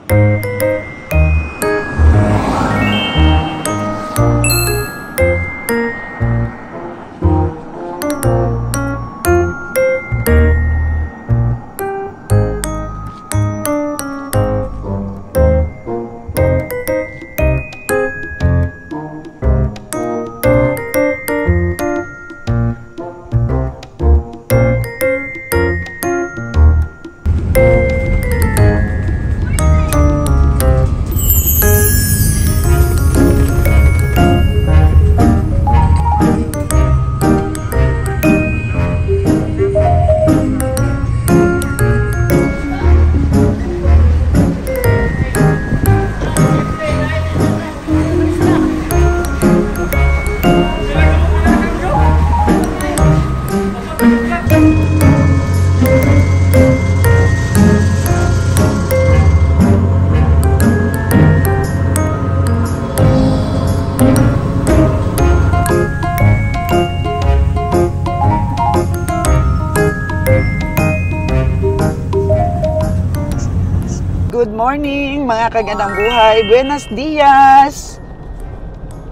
Good morning mga kagandang buhay. Buenos dias.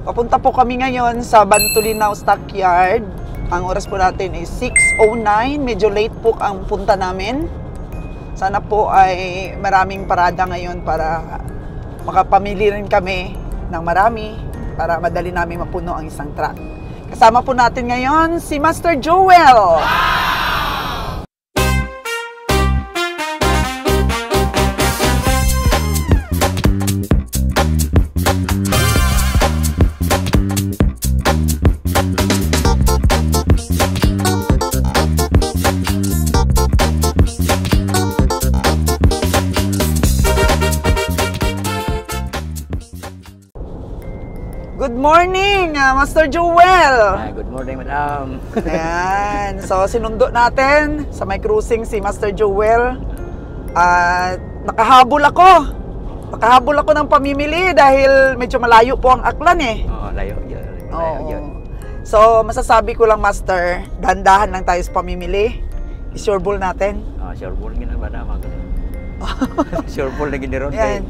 Papunta po kami ngayon sa Bantulinaw Stockyard. Ang oras po natin is 6:09. Medyo late po ang punta namin. Sana po ay maraming parada ngayon para makapamili rin kami ng marami para madali namin mapuno ang isang truck. Kasama po natin ngayon si Master Joel. Good morning, Master Joel. Good morning, madam. Ayan. So, sinundo natin sa may cruising si Master Joel. At nakahabol ako. Nakahabol ako ng pamimili dahil medyo malayo po ang Aklan eh. Oo, layo. So, masasabi ko lang, Master, dahan-dahan lang tayo sa pamimili. Sure ball natin. Sure ball gina, madam. Sure ball na giniron. Ayan.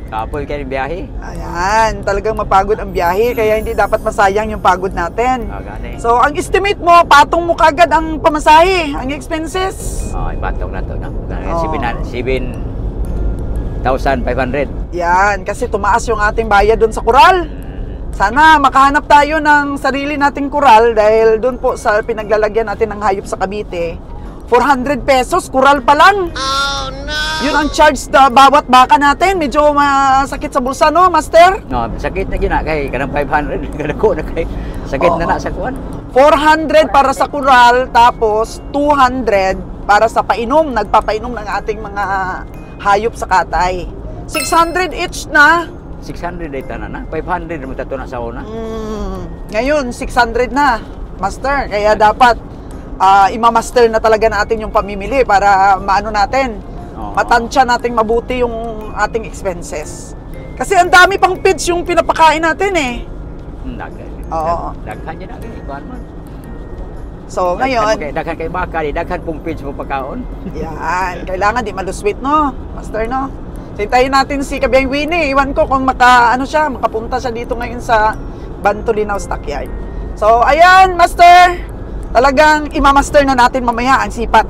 Kapoy kayo biyahe? Ayan, talagang mapagod ang biyahe kaya hindi dapat masayang yung pagod natin. So, ang estimate mo, patong mo kagad ang pamasahe, ang expenses. Ipatong na to. 7,500. Yan, kasi tumaas yung ating bayad doon sa kural. Sana makahanap tayo ng sarili nating kural dahil doon po sa pinaglalagyan natin ng hayop sa Cavite. 400 pesos, kural pa lang. Oh, no! Yun ang charge sa bawat baka natin. Medyo masakit sa bulsa, no, Master? No, sakit na gina kay kanang 500. Kadako na kay sakit na sa kuwan. 400 para sa kural, tapos 200 para sa painom. Nagpapainom ng ating mga hayop sa katay. 600 each na. 600 ay tanan na. 500 mo tato na sa una. Ngayon, 600 na, Master. Kaya dapat imamaster na talaga natin yung pamimili para maano natin, matansya natin mabuti yung ating expenses. Kasi ang dami pang feeds yung pinapakain natin eh. Daghan dyan natin, ikuhan mo. So ngayon, daghan kay baka, daghan pong feeds mo pagkaon. Yan, kailangan di maluswit, no, Master, no? Hintayin natin si Kabiyang Winnie. Iwan ko kung makapunta siya dito ngayon sa Bantulinaw Stockyard. So ayan, Master, talagang imamaster na natin mamaya ang sipat.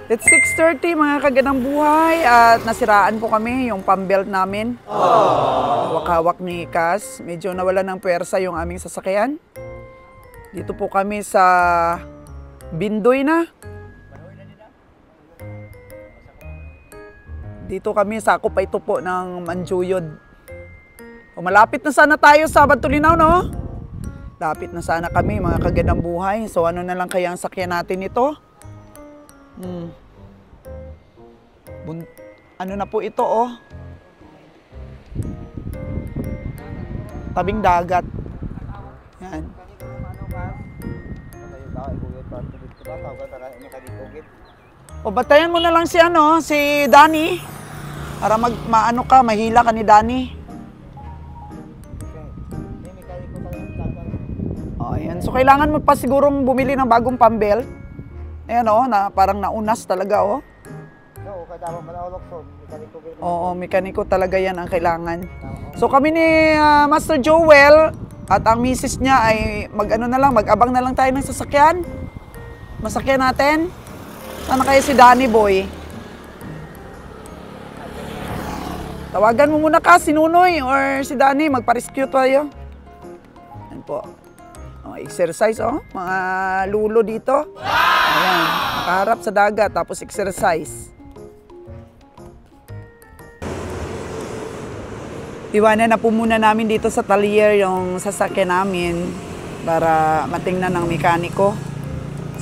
It's 6:30 mga kagandang buhay at nasiraan po kami yung pambelt namin. Hawak-hawak ni Cas. Medyo nawala ng puwersa yung aming sasakyan. Dito po kami sa Bindoy na. Dito kami sa Kupay po ng Manjuyod. Malapit na sana tayo sa Bantulinaw, no? Lapit na sana kami mga kagandang buhay. So ano na lang kaya ang sakyan natin ito? Ano na po ito, oh? Tabing dagat. Yan. O batayan mo na lang si Danny. Para mahila ka ni Danny. Ayan. So, kailangan mo pa sigurong bumili ng bagong pambelt. Ayan, na parang naunas talaga, Oo, mekaniko talaga yan ang kailangan. So kami ni Master Joel at ang misis niya ay mag-abang na lang tayo ng sasakyan. Masakyan natin. Sana kayo si Danny Boy. Tawagan mo muna ka si Nunoy or si Danny, magpa-rescue tayo. Yan po. Exercise, mga lulo dito. Ayan, nakaharap sa dagat, tapos exercise. Iwanan na po muna namin dito sa talyer yung sasakyan namin para matingnan ng mekaniko.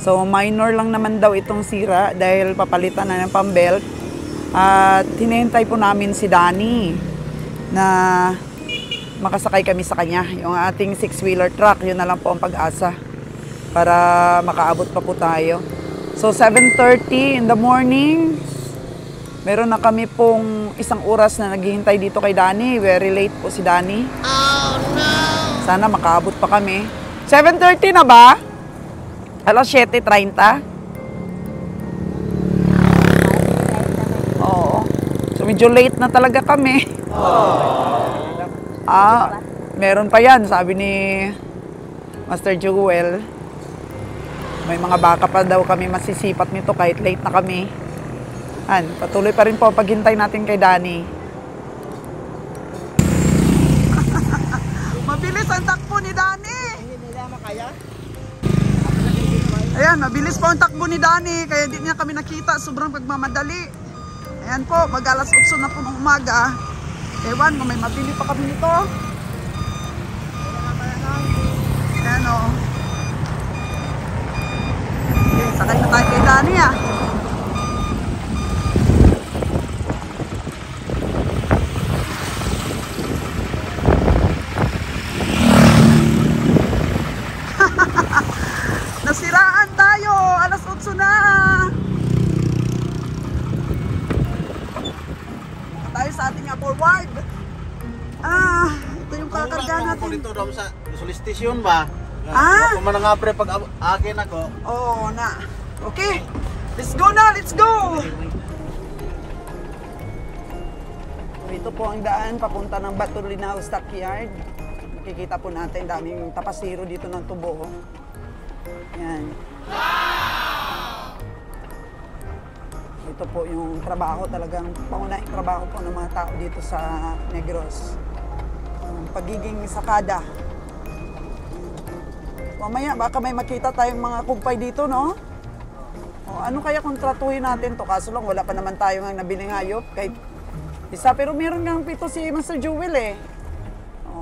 So minor lang naman daw itong sira dahil papalitan na ng pambelt. At hinihintay po namin si Danny na makasakay kami sa kanya. Yung ating 6-wheeler truck, yun na lang po ang pag-asa para makaabot pa po tayo. So 7:30 in the morning, meron na kami pong isang oras na naghihintay dito kay Danny. Very late po si Danny. Oh no! Sana makaabot pa kami. 7:30 na ba? Alas 7:30? Oo. So medyo late na talaga kami. Meron pa yan, sabi ni Master Joel. May mga baka pa daw kami masisipat nito kahit late na kami. Patuloy pa rin po paghintay natin kay Danny. Mabilis ang takbo ni Danny. Hindi na makaya. Ayan, mabilis po ang takbo ni Danny kaya hindi niya kami nakita. Sobrang pagmamadali. Ayan po, mag alas 8 na po ng umaga. Ewan, may mabili pa kami nito. Ayan o. Okay, sakay na tayo kay Danny Nasiraan tayo! Alas 8 na! Tayo sa ating forward. Ito yung kakarga natin. Dito daw sa solicitation ba? Kung man nga pre pag akin ako. Oo na. Okay. Let's go na, let's go! Ito po ang daan papunta ng Batulinaw Stockyard. Makikita po natin daming tapasiro dito ng tubo. Yan. Ito po yung trabaho, talagang pangunahing trabaho po ng mga tao dito sa Negros. Pagiging sakada. Mamaya baka may makita tayong mga kumpay dito, no? Ano kaya kung tratuhin natin to? Kaso lang wala pa naman tayo nga nabiling hayop kahit isa, pero meron nga pito si Master Joel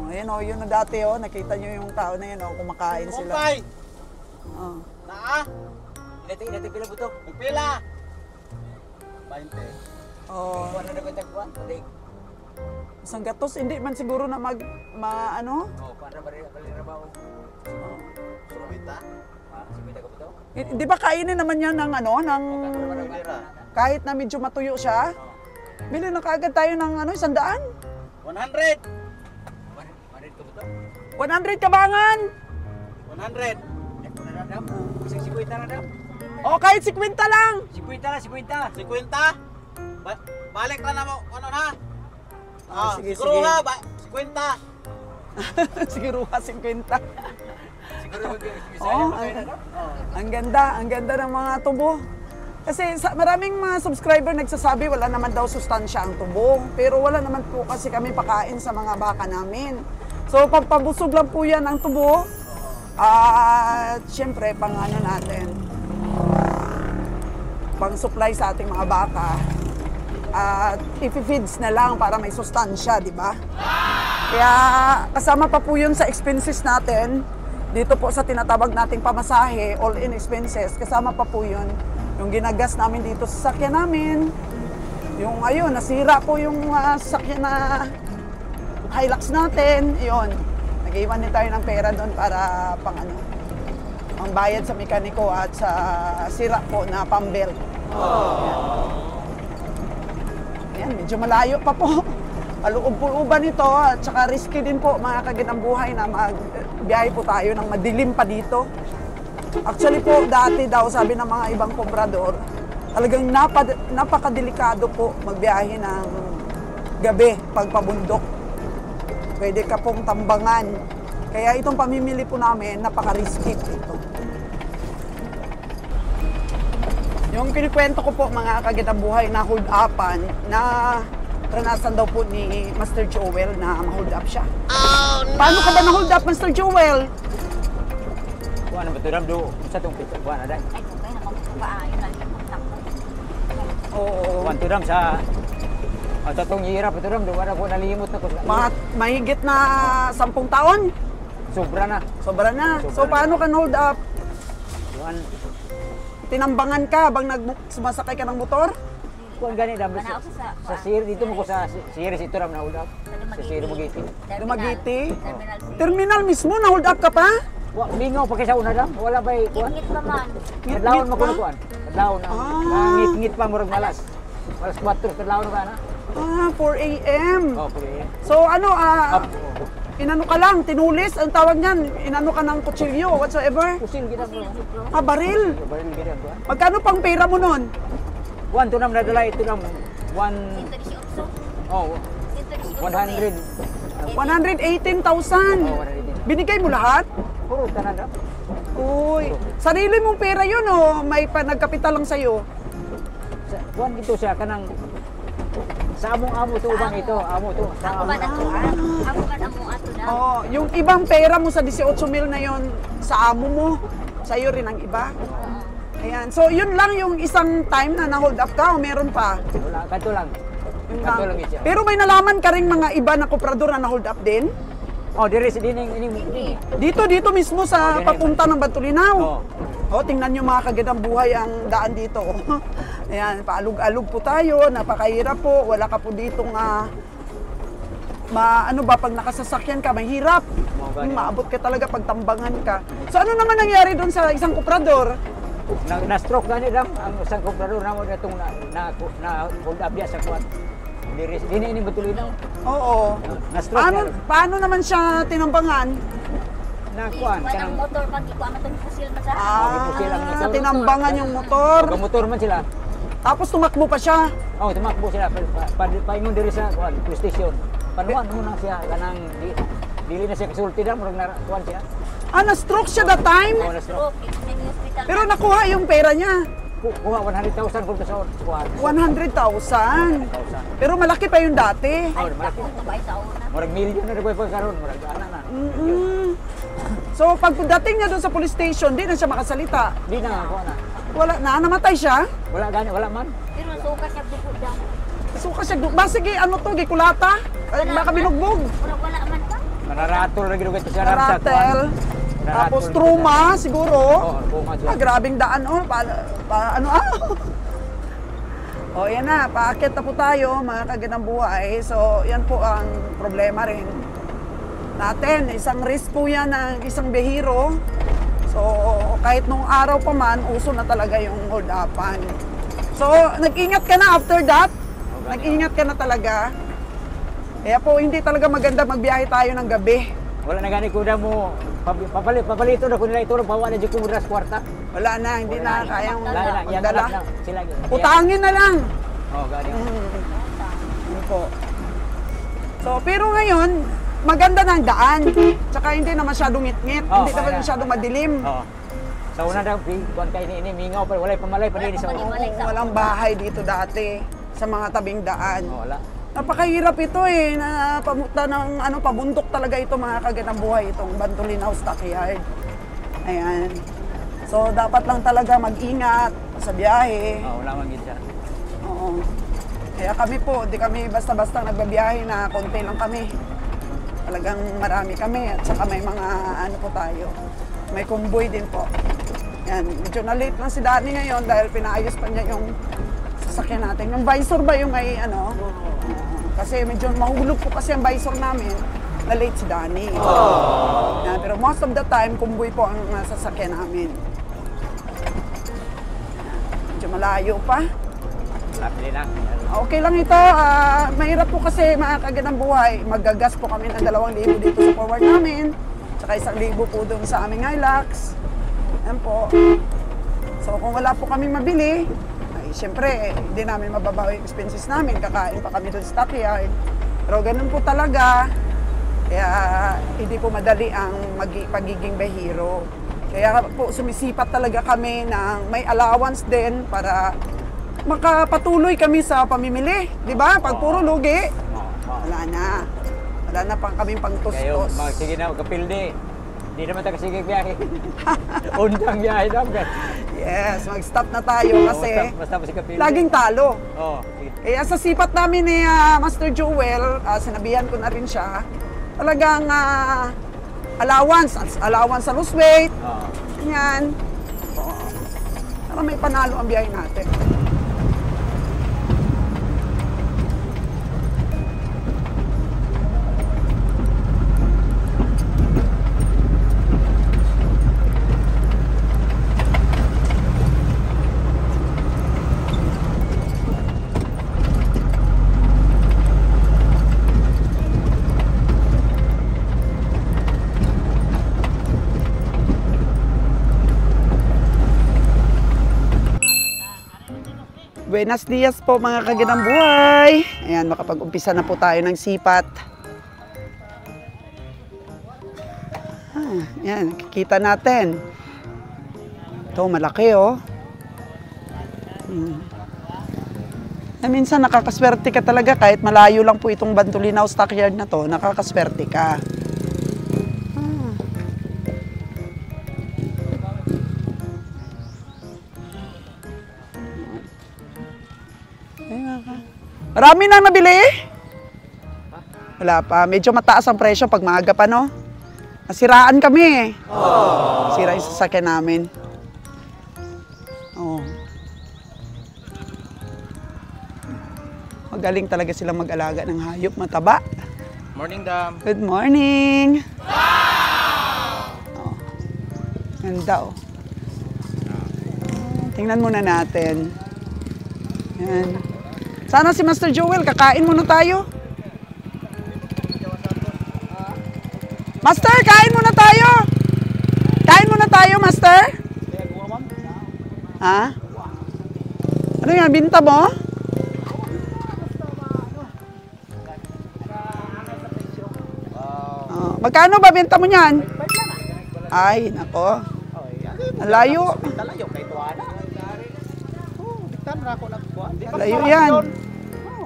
Ayan yun na dati nakita nyo yung tao na yun kumakain sila. Kumpay! Naa? Inati pila buto? Pila! 20. Ano na ba tagpuan? Isang gatos, hindi man siguro na ano? Para balirabaw. Surabita? Sumita ka buto? Di ba kainin naman yan ng kahit na medyo matuyo siya? Bili na kaagad tayo ng 100? 100! 100 ka buto? 100 kabangan! 100! Isang 50 na daw? Kahit 50 lang! 50 na, 50! 50? Balik na mo, ano na? Sige, siguro sige. na, 50. Siguro 50. Siguro Ang ganda ng mga tubo. Kasi maraming mga subscriber nagsasabi wala naman daw sustansya ang tubo. Pero wala naman po kasi kami pakain sa mga baka namin. So pagpabusog lang po yan ang tubo. At syempre pang natin, pang supply sa ating mga baka. At ipi-feeds na lang para may sustansya, di ba? Kaya kasama pa po yun sa expenses natin. Dito po sa tinatawag nating pamasahe, all-in expenses, kasama pa po yun. Yung ginagas namin dito sa sakyan namin. Yung nasira po yung sakyan na Hilux natin. Yun, nag-iwan din tayo ng pera doon para pang bayad sa mekaniko at sa sira po na pambelt. Yan, medyo malayo pa po. Paloob-puluban ito at saka risky din po mga kaganang buhay na magbiyahe po tayo ng madilim pa dito. Actually po, dati daw sabi ng mga ibang komprador, Talagang napakadelikado po magbiyahe ng gabi pagpabundok. Pwede ka pong tambangan. Kaya itong pamimili po namin, napaka-risky ito. Yung kinikwento ko po mga kaginabuhay na hold upan na ranasan daw po ni Master Joel na ma-hold up siya. Oh, no! Paano ka ba na-hold up, Master Joel? Kuan ba turam do sa tong pito kuan ada. Ay, kung kayo naman pagpaayon lang yung kontakto. Oo. Kuan turam sa sa tong hirap turam do wala ko nalimot na ko. Mahigit na 10 taon. Sobra na. Sobra na. So paano ka na-hold up? Kuan Tinambangan ka bang sumasakay ka ng motor? kuan gani dam Mana ako sa sir dito mo ko sa sir ito ram na ulap. Sa sir mo giti. Dumaguete? Terminal C. Terminal mismo na-hold up ka pa? Wa lingaw pa kay sa una dam. Wala ba kuan? Ngit pa man. Kadlawon mo ko kuan. Kadlawon na. Ah. Ngit-ngit pa murag malas. Malas 4 kadlawon ka na. 4 a.m. Oh, pwede. So ano, Up. inano ka lang, tinulis, ang tawag niyan, inano ka ng kutsilyo, whatsoever. Kusil kita mo. Baril. Baril kita ko. Magkano pang pera mo nun? Kuan tunam nadala ito nam 1 oh 100. 118,000. Oh, 100. Binigay mo lahat? Puro tanan dam. Uy, sarili mong pera yun o may nagkapital lang sa'yo? Kuan dito siya kanang sa among amo to ubang ito, amo to. Sa Ako ba na to? Ako ba na mo ato na? Oh, yung ibang pera mo sa 18,000 na yon sa amo mo, sa'yo rin ang iba. Ayan. So, yun lang yung isang time na na-hold up ka o meron pa? Wala kanto lang. Yun Kanto lang. lang siya. Pero may nalaman ka rin mga iba na koprador na na-hold up din? Oh, dire si ini. Dito mismo sa Oh, din. papunta ng Bantulinaw. Oh. Oh, tingnan nyo mga kagandang buhay ang daan dito. Ayan, paalog-alog po tayo, napakahirap po. Wala ka po ditong ano ba, pag nakasasakyan ka, mahirap. Maabot ka talaga pag tambangan ka. So ano naman nangyari doon sa isang koprador? Na-stroke gani dam ang isang komprador namo natong na hold up dia sa kuan. Dire ini Bantulinaw. Oo. Na-stroke. Paano naman siya tinambangan? Na kuan Wanang kanang motor pag ikuha man itong pusil man sa pusil ang motor. Tinambangan yung motor. motor man sila. Tapos tumakbo pa siya. Oh, tumakbo sila paingon diri sa kuan police station. Panuan mo na siya kanang dili na siya kasulti dam murag na kuan siya. Na-stroke siya that time. Oh, na-stroke. hospital. Pero nakuha yung pera niya. Kuha 100,000 kung sa kuan. 100,000. Pero malaki pa yung dati. Ay, ako ito ba sa una? Murag million na rin po karon, murag ana na. So pagdating niya doon sa police station, di na siya makasalita. Di na ako na. Wala na, namatay siya. Wala gani, wala man. Pero suka siya dugo daw. So kasi, sige, ano to, gikulata? Ay, baka binugbog. Wala man pa. Manaratol na ginugat sa ram sa Karatel. Tapos trauma, siguro. Oo, trauma siya. Grabing daan, O, yan na, paakit na po tayo, mga kagandang buhay. So, yan po ang problema rin natin. Isang risk po yan ng isang behiro. So, kahit nung araw pa man, uso na talaga yung hold-upan. So, nag-ingat ka na after that? Nag-ingat ka na talaga? Kaya po, hindi talaga maganda magbiyahe tayo ng gabi. Wala na gani ko na mo papalito na ko nila ito pawa na jud ko mudras kwarta. Wala na, hindi na kayang Yan magdala. na sila. Utangin na lang. Oh, gani. Yun po. So, pero ngayon, maganda ng daan. Tsaka hindi na masyadong ngit-ngit. Oh, Hindi na kaya. masyadong madilim. Oh. Sa una daw, kuan kay ini mingaw pa walay pamalay pa din sa Wala una. pa. Oo, walang bahay dito dati sa mga tabing daan. Oh, wala. Napakahirap ito na pamunta ng pabundok talaga ito mga kagandang buhay, itong Bantulinaw Stockyard. Ayan. So, dapat lang talaga mag-ingat sa biyahe. Oh, wala man gid siya. Oo. Kaya kami po, di kami basta-basta nagbabiyahe na konti lang kami. Talagang marami kami at saka may mga po tayo. May convoy din po. Yan, medyo na-late lang si Danny ngayon dahil pinaayos pa niya yung sasakyan natin. Yung visor ba yung may kasi medyo mahulog po kasi ang visor namin. Na-late si Danny. Yan, pero most of the time, convoy po ang sasakyan namin. Medyo malayo pa. Lapli lang. Okay lang ito. Mahirap po kasi mga kagandang buhay. Maggagas po kami ng 2,000 dito sa forward namin. Tsaka 1,000 po doon sa aming Hilux. Yan po. So kung wala po kami mabili, ay Siyempre, hindi namin mababawi yung expenses namin. Kakain pa kami doon sa stockyard. Pero ganun po talaga. Kaya hindi po madali ang pagiging behiro. Kaya po sumisipat talaga kami ng may allowance din para makapatuloy kami sa pamimili. Di ba? Pag puro lugi, wala na. Wala na pang kaming Kayo, pangtustos. sige na, kapildi. Hindi naman tayo sige biyahe. Undang biyahe daw. Yes, mag-stop na tayo kasi Basta mo si kapildi. laging talo. Oo. Kaya sa sipat namin ni Master Joel, sinabihan ko na rin siya, talagang allowance sa loose weight, Oo. yan. Oo. Para may panalo ang biyahe natin. Buenos dias po mga kagandang buhay. Ayan, makapag-umpisa na po tayo ng sipat. Ayan, nakikita natin. Ito, malaki oh. Minsan nakakaswerte ka talaga kahit malayo lang po itong Bantulinaw Stockyard na to, nakakaswerte ka. Marami nang nabili? Wala pa. Medyo mataas ang presyo pag maaga pa, no? Nasiraan kami. Sira yung sasakyan namin. Oh. Magaling talaga silang mag-alaga ng hayop mataba. Morning, Dam. Good morning! Oh. Ganda, oh. Tingnan muna natin. Yan. Sana si Master Joel, kakain muna tayo. Master, kain muna tayo. Kain muna tayo, Master. Ha? Ano yan, binta mo? Oh, magkano ba binta mo niyan? Ay, nako. Ang layo. Talayo kay Tuana. Bitan ra ko nagkuha. Layo yan.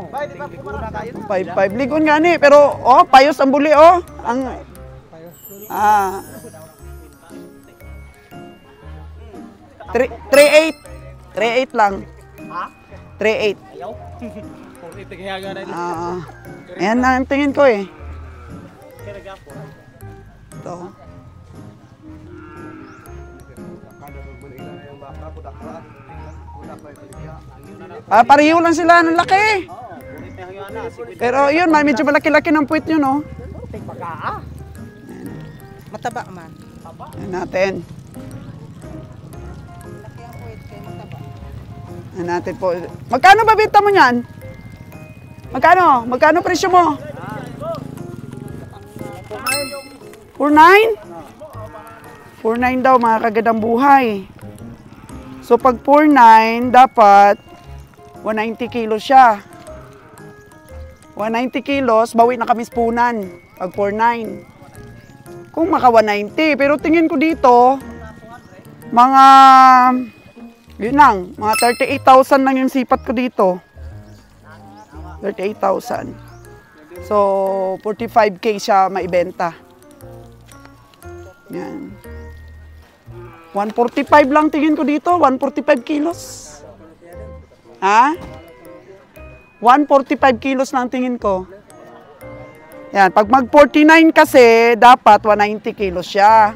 Bay, di ba pumara tayo na? 5-5 ligon nga ni, pero oh, payos ang buli oh. Ang 3.8 lang. Ha? 3.8. Ayaw. Kung itigayaga na Ayan na ang tingin ko eh. Kiraga po. Ito. Pareho lang sila ng laki. Pero yun, medyo malaki-laki ng puwit yun, oh. Mataba man. Ayan natin. Ayan natin po. Magkano ba benta mo niyan? Magkano? Magkano presyo mo? 4.9? 4.9 daw mga kagandang buhay. So pag 4.9, dapat 190 kilos siya. 190 kilos, bawi na kami spunan. Pag 4.9. Kung maka 190. Pero tingin ko dito, mga, yun lang, mga 38,000 lang yung sipat ko dito. 38,000. So, 45K siya maibenta. Yan. 145 lang tingin ko dito, 145 kilos. Ha? 145 kilos lang tingin ko. Yan, pag mag 49 kasi, dapat 190 kilos siya.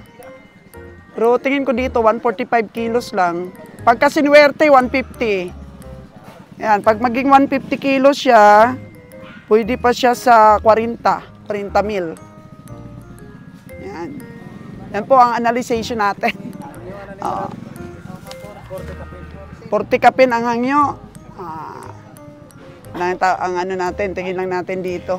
Pero tingin ko dito, 145 kilos lang. Pagka sinuwerte, 150. Yan, pag maging 150 kilos siya, pwede pa siya sa 40 mil. Yan. Yan po ang analyzation natin. 40 kapin ang hangyo. Ang ano natin, tingin lang natin dito.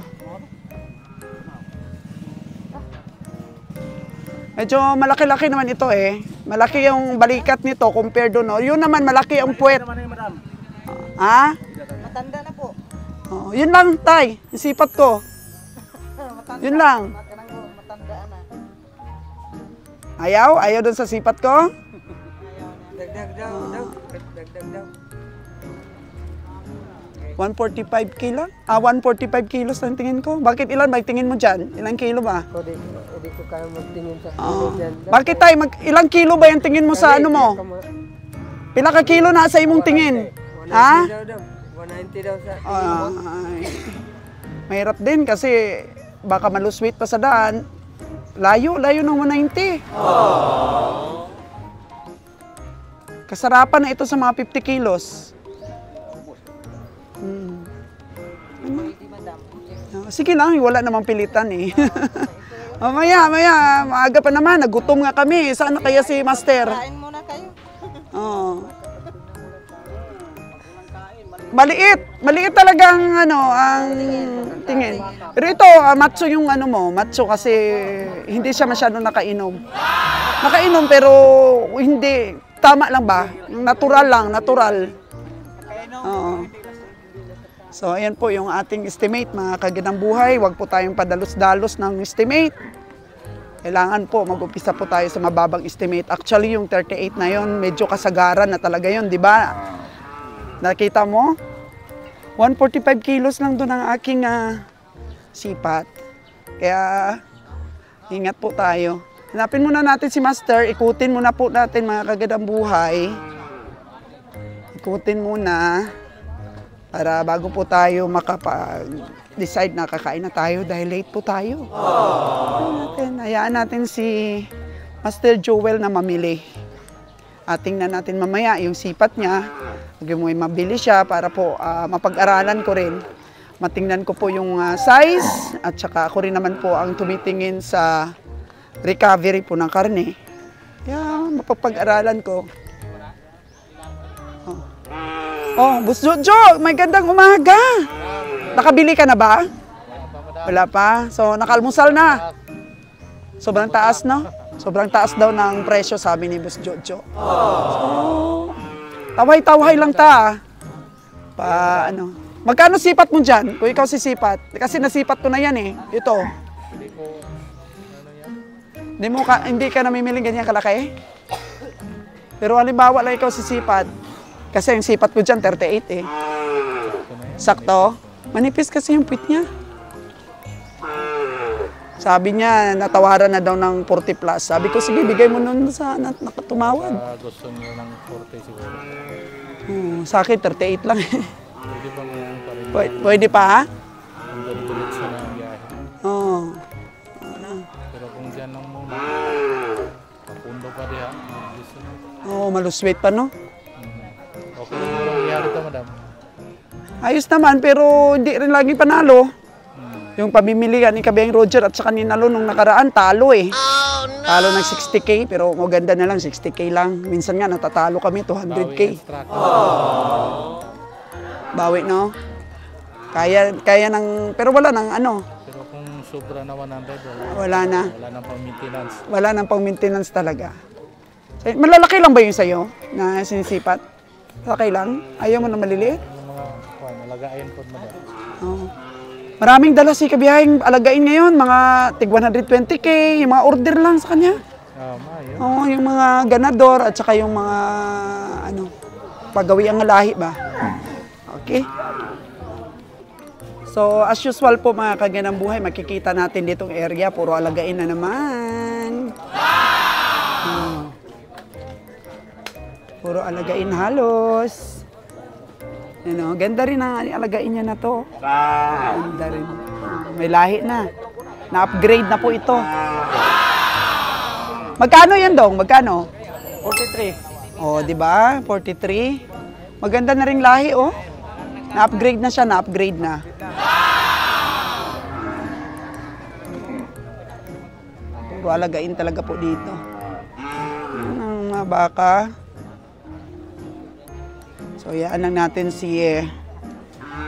Medyo malaki-laki naman ito eh. Malaki yung balikat nito compared doon. No? Yun naman, malaki ang puwet. Ha? Matanda na po. Oh, yun lang, tay. Yung sipat ko. Matanda. Yun lang. Matanda na. Ayaw? Ayaw dun sa sipat ko? Dagdag daw. Dagdag daw. 145 kilo? 145 kilos ang tingin ko. Bakit ilan ba tingin mo dyan? Ilang kilo ba? Hindi ko kaya magtingin sa Bakit tayo? Ilang kilo ba yung tingin mo sa ano mo? Pila ka kilo na sa imong tingin? Ha? 190 daw sa Ay, mahirap din kasi baka maluswit pa sa daan. Layo ng 190. Kasarapan na ito sa mga 50 kilos. Sige lang, wala namang pilitan eh. Maya, maaga pa naman, nagutom nga kami. Saan na kaya si Master? Kain muna kayo. Oo. Maliit talagang ang tingin. Pero ito, macho yung macho kasi hindi siya masyado nakainom. Nakainom pero hindi, tama lang ba? Natural lang, natural. Oo. So, ayan po yung ating estimate, mga kagandang buhay. Huwag po tayong padalos-dalos ng estimate. Kailangan po, mag-upisa po tayo sa mababang estimate. Actually, yung 38 na yon medyo kasagaran na talaga yun, di ba? Nakita mo? 145 kilos lang doon ang aking sipat. Kaya, ingat po tayo. Hanapin muna natin si Master. Ikutin muna po natin, mga kagandang buhay. Ikutin muna. Para bago po tayo makapag-decide na kakain na tayo dahil late po tayo. Hayaan natin si Master Joel na mamili. Tingnan natin mamaya yung sipat niya. Huwag mo mabili siya para po mapag-aralan ko rin. Matingnan ko po yung size at saka ako rin naman po ang tumitingin sa recovery po ng karne. Kaya mapapag-aralan ko. Oh, Boss Jojo, may gandang umaga. Nakabili ka na ba? Wala pa. So, nakalmusal na. Sobrang taas, no? Sobrang taas daw ng presyo, sabi ni Boss Jojo. So, tawhay-tawhay lang ta. Magkano sipat mo dyan? Kung ikaw sisipat. Kasi nasipat ko na yan eh. Ito. Hindi ka namimili ganyan kalaki? Pero halimbawa lang ikaw sisipat. Kasi yung sipat ko dyan, 38 eh. Sakto. Manipis kasi yung puwit niya. Sabi niya, natawaran na daw ng 40 plus. Sabi ko, sige, bigay mo nun sa nakatumawad. Gusto niyo ng 40 siguro. Sa akin, 38 lang. Pwede ba ngayon pa rin? Pwede pa, ha? Hanggang diretso na ang biyahe. Oo. Pero kung dyan lang muna, papundo pa diha. Oo, maluswit pa, no? Okay lang walang biyahe ito, madam. Ayos naman, pero hindi rin lagi panalo. Yung pamimilihan ni Kabeng Roger at saka ni Nalo nung nakaraan, talo eh. Talo ng 60K, pero maganda na lang, 60K lang. Minsan nga, natatalo kami, 200K. Bawi, no? Kaya ng, pero wala nang Pero kung sobra na 100, wala na. wala nang pang-maintenance. Wala nang pang-maintenance talaga. So, malalaki lang ba yun sa'yo na sinisipat? Okay lang? Ayaw mo na maliliit? Yung mga alagain po, madam. Oo. Maraming dala si Kabiyahing alagain ngayon, mga tig 120K, yung mga order lang sa kanya. Yun. Oo, yung mga ganador at saka yung mga pagawi ang lahi ba. Okay? So, as usual po mga kaganang buhay, makikita natin ditong area, puro alagain na naman. Puro alagain halos. Ganda rin ang alagain niya na to. Ganda rin. May lahi na. Na-upgrade na po ito. Magkano yan, Dong? Magkano? 43. Oh, di ba? 43. Maganda na rin lahi, oh. Na-upgrade na siya, na-upgrade na. Puro alagain talaga po dito. Yan ang mga baka. So, yaan lang natin si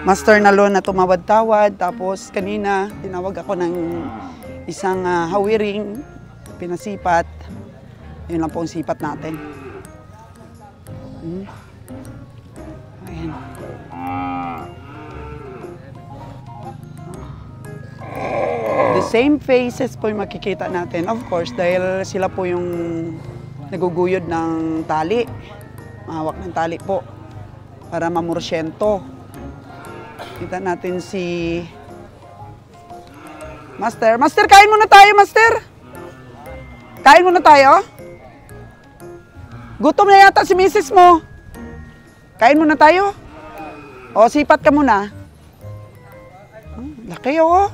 Master Nalo na tumawad-tawad. Tapos, kanina, tinawag ako ng isang hawiring, pinasipat. Yun lang po ang sipat natin. Ayan. same faces po yung makikita natin. Of course, dahil sila po yung naguguyod ng tali. Mahawak ng tali po para mamursyento. Kita natin si Master. Master, kain muna tayo, Master. Kain muna tayo. Gutom na yata si misis mo. Kain muna tayo. O, sipat ka muna. Laki, oh.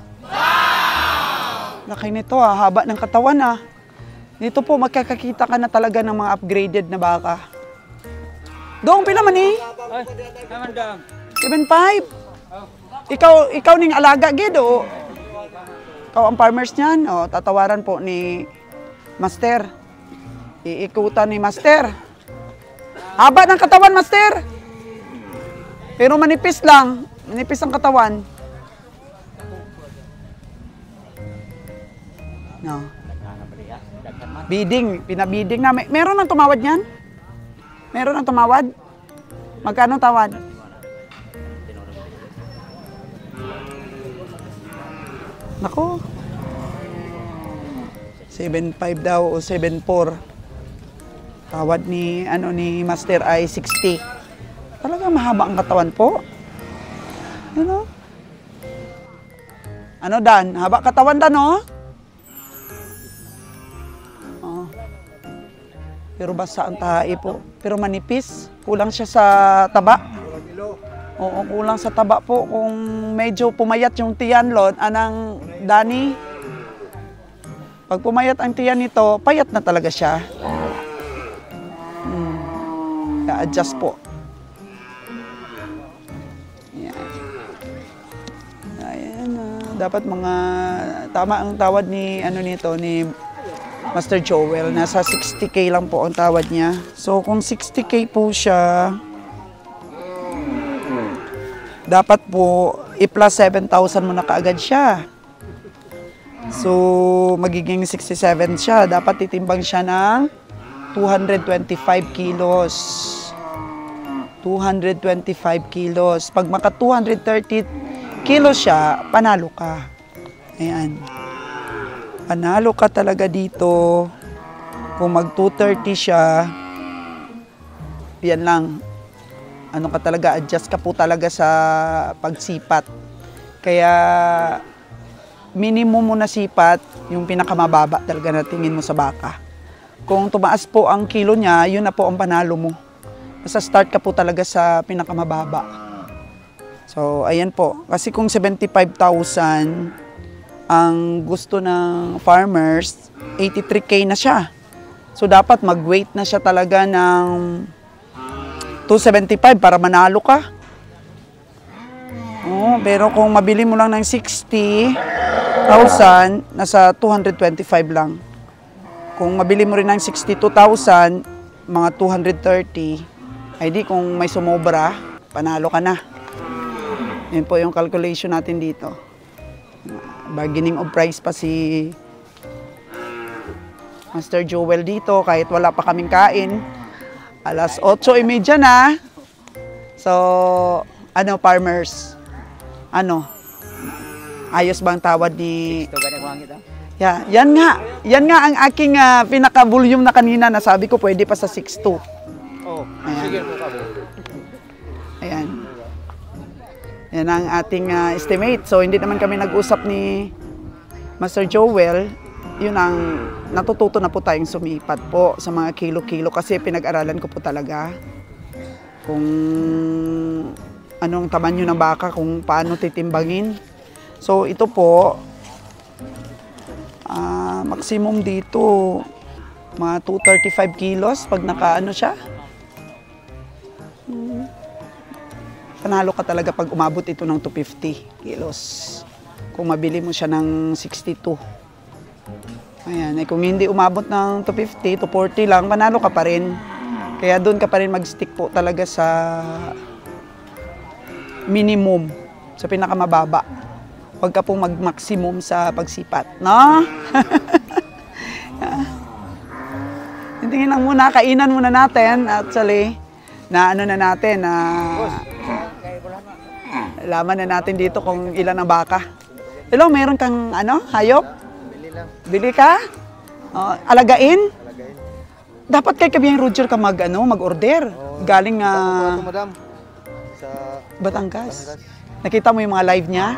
Laki nito, haba ng katawan, Dito po magkakakita ka na talaga ng mga upgraded na baka. Doong pinaman eh. Ay, naman dam. 7.5. Ikaw ning alaga gid, o. Ikaw ang farmers niyan, o. Tatawaran po ni Master. Iikutan ni Master. Haba ng katawan, Master. Pero manipis lang. Manipis ang katawan. No. Bidding, pinabiding na. Meron ang tumawad niyan? Meron ang tumawad? Magkano tawad? Nako. 7.5 daw o 7.4. Tawad ni Master ay 60. Talaga mahaba ang katawan po. Ano Dan? Haba katawan Dan, oh? Pero basa ang tahi po. Pero manipis. Kulang siya sa taba. Oo, kulang sa taba po. Kung medyo pumayat yung tiyan, Lord, anang Dani, pag pumayat ang tiyan nito, payat na talaga siya. I-adjust po. Yan. Ayan na. Dapat mga tama ang tawad ni Master Joel. Nasa 60K lang po ang tawad niya. So kung 60K po siya, dapat po i-plus 7,000 mo na kaagad siya. So magiging 67 siya. Dapat titimbang siya ng 225 kilos. 225 kilos. Pag maka 230 kilos siya, panalo ka. Ayan. Panalo ka talaga dito. Kung mag 230 siya, yan lang. Ano ka talaga, adjust ka po talaga sa pagsipat. Kaya minimum mo na sipat, yung pinakamababa talaga na tingin mo sa baka. Kung tumaas po ang kilo niya, yun na po ang panalo mo. Basta start ka po talaga sa pinakamababa. So, ayan po. Kasi kung 75,000 ang gusto ng farmers, 83K na siya. So, dapat mag-wait na siya talaga ng 275 para manalo ka. Oh, pero kung mabili mo lang ng 60,000, nasa 225 lang. Kung mabili mo rin ng 62,000, mga 230, ay di kung may sumobra, panalo ka na. Yan po yung calculation natin dito. Bargaining of price pa si Master Joel dito kahit wala pa kaming kain. Alas 8:30 na. So, farmers? Ayos bang tawad ni... Yeah, yan nga ang aking pinaka-volume na kanina na sabi ko pwede pa sa 6.2. Oh, ayan. sige po ka. Ayan. Yan ang ating estimate. So, hindi naman kami nag-usap ni Master Joel. Yun ang natututo na po tayong sumipat po sa mga kilo-kilo kasi pinag-aralan ko po talaga kung anong tamanyo ng baka, kung paano titimbangin. So, ito po, maximum dito, mga 235 kilos pag nakaano siya. Panalo ka talaga pag umabot ito ng 250 kilos. Kung mabili mo siya ng 62. Ayan, kung hindi umabot ng 250, 240 lang, panalo ka pa rin. Kaya doon ka pa rin mag-stick po talaga sa minimum, sa pinakamababa. Huwag ka pong mag-maximum sa pagsipat, no? Tingin lang muna, kainan muna natin. Actually, na natin, laman na natin dito kung ilan ang baka. Hello, meron kang ano, hayop? Bili lang. Bili ka? Alagain? Alagayin. Dapat kay Kabiyang Roger ka mag-order. Galing Ito, madam. Sa Batangas. Nakita mo yung mga live niya?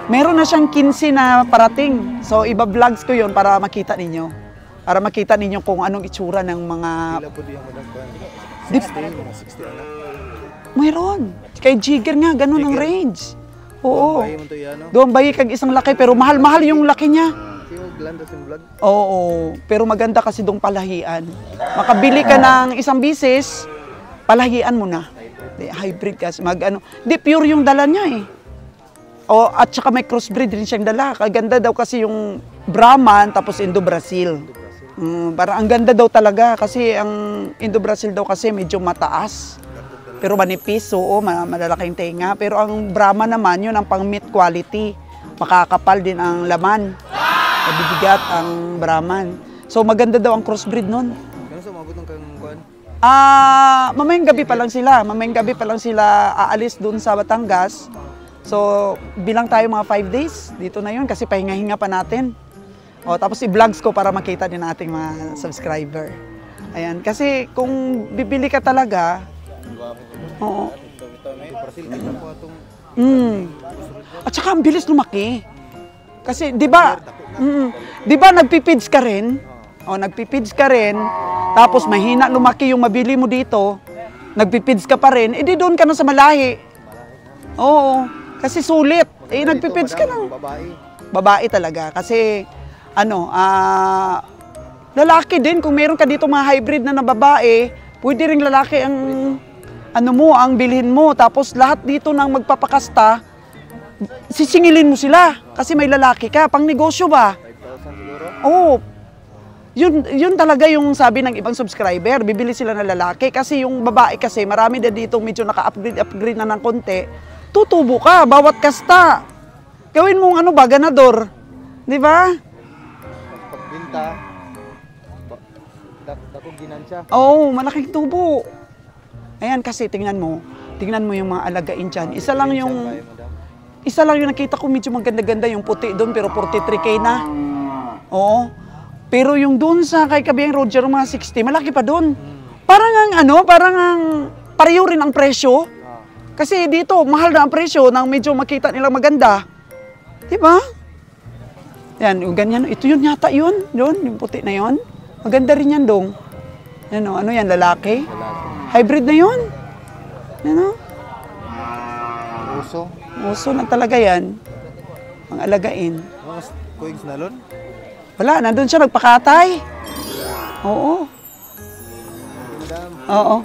Meron na siyang 15 na parating. So, iba-vlogs ko yon para makita ninyo. Para makita ninyo kung anong itsura ng mga... pila po diyan, madam. 60 anak. Meron. Kay Jigger nga, ganun ang range. Oo. Bayi mo to yan, no? Doon bayi kag isang laki, pero mahal-mahal yung laki niya. Sino glanda sa vlog? Oo, pero maganda kasi dong palahian. Makabili ka ng isang bisis, palahian mo na. Hybrid kasi, di pure yung dala niya eh. At saka may crossbreed rin siyang dala. Kaganda daw kasi yung Brahman, tapos Indo-Brazil. Parang ang ganda daw talaga kasi ang Indo-Brazil daw kasi medyo mataas. Pero manipis, oo, malalaking tenga. Pero ang Brahma naman, yun ang pang meat quality. Makakapal din ang laman. Mabibigat ang Brahman. So maganda daw ang crossbreed nun. Kano sa mabot ng kang kuan? Mamayang gabi pa lang sila. Mamayang gabi pa lang sila aalis dun sa Batangas. So bilang tayo mga 5 days, dito na yun kasi pahinga-hinga pa natin. Tapos i-vlogs ko para makita din nating mga subscriber. Ayan, kasi kung bibili ka talaga, oo. Brazil, kita po atong At saka ang bilis lumaki. Kasi 'di ba? 'Di ba nagpipids ka rin? Nagpipids ka rin. Tapos mahina lumaki yung mabili mo dito. Nagpipids ka pa rin. Di doon ka na sa malahi. Oo. Kasi sulit. Nagpipids ka lang. babae. Babae talaga kasi lalaki din kung meron ka dito mga hybrid na babae, pwede ring lalaki ang ang bilhin mo. Tapos lahat dito nang magpapakasta, sisingilin mo sila kasi may lalaki ka, pang negosyo ba? 5,000 siguro. Oo. Yun talaga yung sabi ng ibang subscriber, bibili sila ng lalaki kasi yung babae kasi marami na dito medyo naka-upgrade na ng konti. Tutubo ka bawat kasta. Gawin mong ganador. 'Di ba? Pagbinta, dakong ginansya. Oo, malaking tubo. Ayan kasi tingnan mo yung mga alagain dyan. Isa lang yung nakita ko medyo maganda-ganda yung puti doon pero 43K na. Oo. Pero yung doon sa kay Kabiyang Roger mga 60, malaki pa doon. Parang pareho rin ang presyo. Kasi dito mahal na ang presyo nang medyo makita nilang maganda. 'Di ba? Yan, yung ganyan. Ito yun yata yun. Yung puti na yun. Maganda rin yan dong. Ano yan, lalaki? Hybrid na yun. Uso na talaga yan. Ang alagain. Mga kuings nalon? Wala, nandun siya nagpakatay. Oo. Madam. Oo.